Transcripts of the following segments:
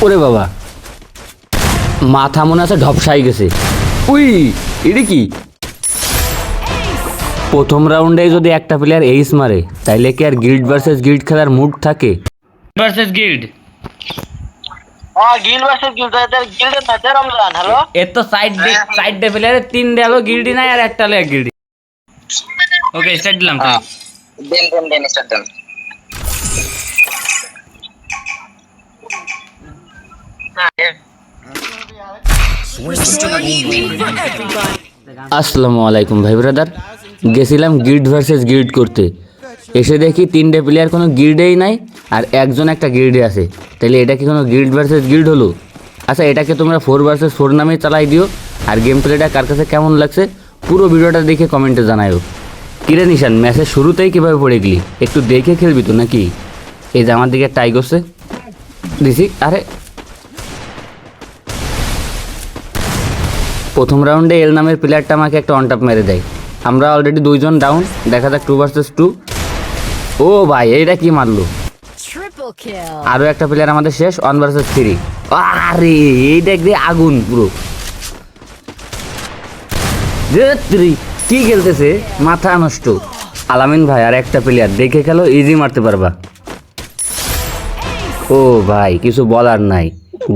ওরে বাবা, মাথা মনে আছে ঢপসাই গেছে। উই, এটা কি? প্রথম রাউন্ডে যদি একটা প্লেয়ার এইস মারে তাইলে কি আর গিল্ড ভার্সেস গিল্ড খেলার মুড থাকে? Versus guild guild versus guild গিল্ডের ম্যাচে রমজান। হ্যালো, এর তো সাইড ডে প্লেয়ারে 3 হলো গিল্ডি নাই আর একটা হলো এক গিল্ডি। ওকে স্টার্ট দিলাম তো। দেন স্টার্ট দেন। আসসালামু আলাইকুম ভাই ব্রাদার। গেছিলাম গিল্ড ভার্সেস গিল্ড করতে, এসে দেখি 3টে প্লেয়ার কোনো গিল্ডেই নাই আর একজন একটা গিল্ডে আছে। তাইলে এটা কি কোনো গিল্ড ভার্সেস গিল্ড হলো? আচ্ছা, এটাকে তোমরা 4 vs 4 নামেই চালাই দিও। আর গেম প্লেটা কার কাছে কেমন লাগছে পুরো ভিডিওটা দেখে কমেন্টে জানায়ও। কিরে নিশান, ম্যাচের শুরুতেই কীভাবে পড়ে গেলি? একটু দেখে খেলবি তো নাকি? এই যে আমার দিকে টাই করছে দিছি। আরে প্রথম রাউন্ডে এল নামের প্লেয়ারটা আমাকে একটা অন টপ মেরে দেয়। আমরা অলরেডি 2জন ডাউন, দেখা যাক 2 vs 2। ও ভাই, এইটা কি মারলো! আরও একটা প্লেয়ার আমাদের শেষ, 1 vs 3। আরে এইটা একদিকে আগুন পুরো। কি খেলতেছে, মাথা নষ্ট। আলামিন ভাই আর একটা প্লেয়ার, দেখে খেলো, ইজি মারতে পারবা। ও ভাই, কিছু বলার নাই।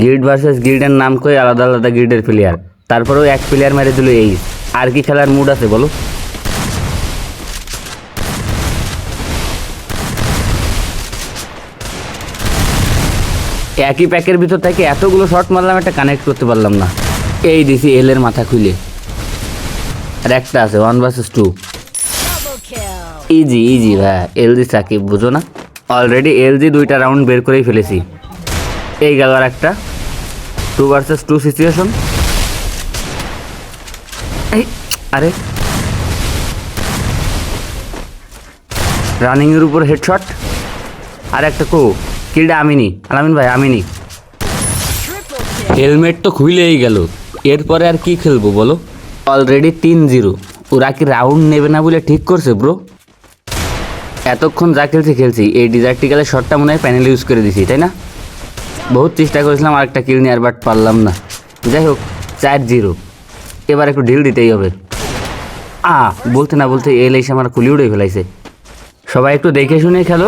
গিল্ড ভার্সেস গিল্ডের নাম করে আলাদা আলাদা গিল্ডের প্লেয়ার, তারপরেও এক প্লেয়ার মেরে দিল। এই আর কি খেলার মুড আছে বলো? একই প্যাকের ভিতর থেকে এতগুলো শট মারলাম, একটা কানেক্ট করতে পারলাম না। এই দিছি এলের মাথা খুলে। আর একটা আছে 1 vs 2। ইজি ইজি ভাই, এলজি সাকিব, বুঝো না? অলরেডি এলজি 2টা রাউন্ড বের করেই ফেলেছি। এই গেল আর একটা 2 vs 2 সিচুয়েশন। আরে রানিংয়ের উপর হেডশট। আর একটা কিলটা আমিনি, আলামিন ভাই আমিনি। হেলমেট তো খুইলেই গেল, এরপরে আর কি খেলবো বলো? অলরেডি 3-0। ওরা কি রাউন্ড নেবে না বলে ঠিক করছে ব্রো? এতক্ষণ যা খেলছি এই ডিজার্টিক্যালের শটটা মনে হয় প্যানেল ইউজ করে দিছি, তাই না? বহুত চেষ্টা করেছিলাম আরেকটা কিল নেওয়ার, বাট পারলাম না। যাই হোক, 4-0। এবার একটু ঢিল দিতেই হবে। বলতে না বলতে এল এসে আমার খুলি উড়ে ফেলাইছে। সবাই একটু দেখে শুনে খেলো।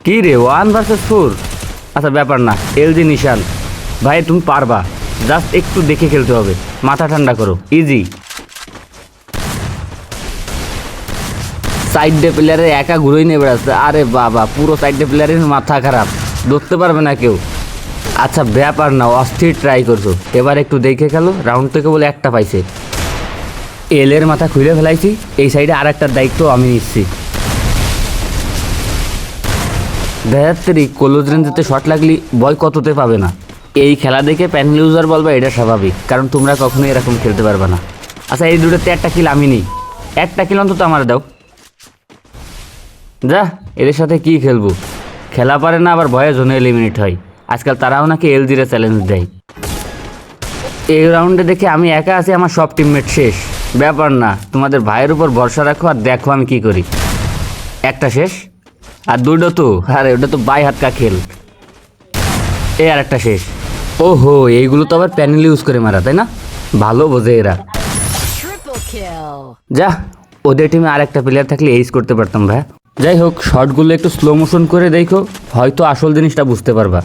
কি রে, 1 vs 4? আচ্ছা ব্যাপার না, এলজি নিশান ভাই তুমি পারবা, জাস্ট একটু দেখে খেলতে হবে, মাথা ঠান্ডা করো, ইজি। সাইড ডে প্লেয়ারের একা ঘুরেই নিয়ে বেড়াচ্ছে। আরে বাবা, পুরো সাইড ডে প্লেয়ারের মাথা খারাপ, ধরতে পারবে না কেউ। আচ্ছা ব্যাপার না, অস্থির ট্রাই করছো, এবার একটু দেখে খেলো। রাউন্ড থেকে বলে একটা পাইছে, এলের মাথা খুলে ফেলাইছি। এই সাইডে আর একটার দায়িত্ব আমি নিচ্ছি। দেখাত্তরি ক্লোজ রেঞ্জেতে শট লাগলি বল কততে পাবে না। এই খেলা দেখে প্যানেল ইউজার বলবা এটা স্বাভাবিক, কারণ তোমরা কখনোই এরকম খেলতে পারবে না। আচ্ছা, এই দুটোতে একটা কিল আমি নিই, একটা কিল অন্তত আমার দাও। যা, এদের সাথে কি খেলবো? খেলা পারে না, আবার ভয়ে জোনে এলিমিনেট হয়। আজকাল তারাও নাকি এলজিরে চ্যালেঞ্জ দেয়। এই রাউন্ডে দেখে আমি একা আছি, আমার সব টিমমেট শেষ। ব্যাপার না, তোমাদের ভাইয়ের উপর ভরসা রাখো আর দেখো আমি কি করি। একটা শেষ, আর 2টো তো, আরে ওটা তো বাই হাত কা খেল। এই আর একটা শেষ। ওহো, এইগুলো তো আবার প্যানেল ইউজ করে মারা, তাই না? ভালো বোঝে এরা। যা, ওদের টিমে আর একটা প্লেয়ার থাকলে এইস করতে পারতাম ভাই। যাই হোক, শটগুলো একটু স্লো মোশন করে দেখো, হয়তো আসল জিনিসটা বুঝতে পারবা।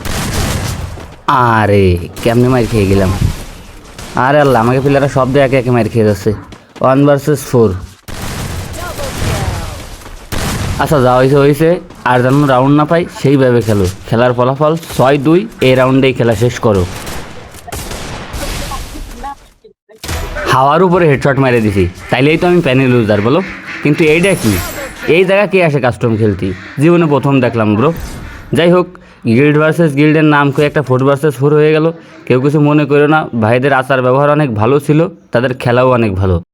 আরে কেমনে মার খেয়ে গেলাম! আরে আল্লাহ, আমাকে প্লেয়াররা সব দিয়ে একে একে মার খেয়ে যাচ্ছে। 1 vs 4। আচ্ছা যা হয়েছে, আর যেন রাউন্ড না পাই সেইভাবে খেলো। খেলার ফলাফল 6-2। এই রাউন্ডেই খেলা শেষ করো। হাওয়ার উপরে হেডশট মেরে দিছি, তাইলেই তো আমি প্যানেল ইউজার বলো। কিন্তু এইটা কি, এই জায়গা কে আসে কাস্টম খেলতি? জীবনে প্রথম দেখলাম ব্রো। যাই হোক, গিল্ড ভার্সেস গিল্ডের নাম করে একটা 4 vs 4 হয়ে গেল। কেউ কিছু মনে করো না, ভাইদের আচার ব্যবহার অনেক ভালো ছিল, তাদের খেলাও অনেক ভালো।